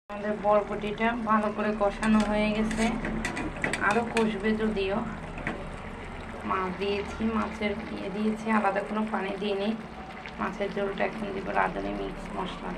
আমাদের বরবটিটা ভালো করে কষানো হয়ে গেছে, আরও কষবে। যদিও মাছ দিয়েছি, মাছের দিয়েছি, আলাদা কোনো পানি দিইনি। মাছের ঝোলটা এখন দিব রাঁধুনি মিক্স মশলা।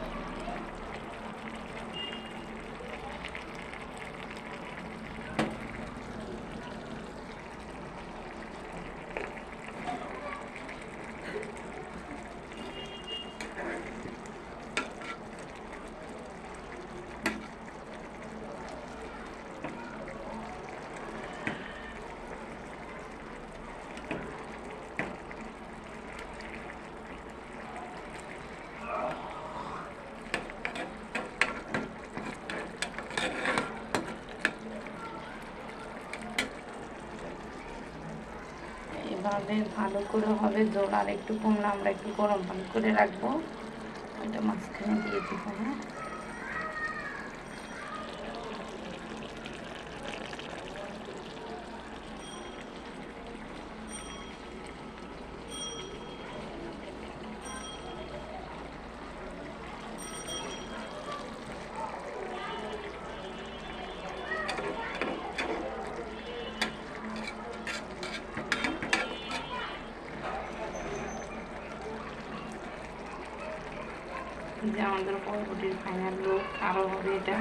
এভাবে ভালো করে হবে। জল আর একটু কমলে আমরা একটু গরম পানি করে রাখবো, এটা মাঝখানে দিয়ে দিব। হ্যাঁ, যে আমাদের বরবটির ফাইনাল লুক। আরও হবে এটা।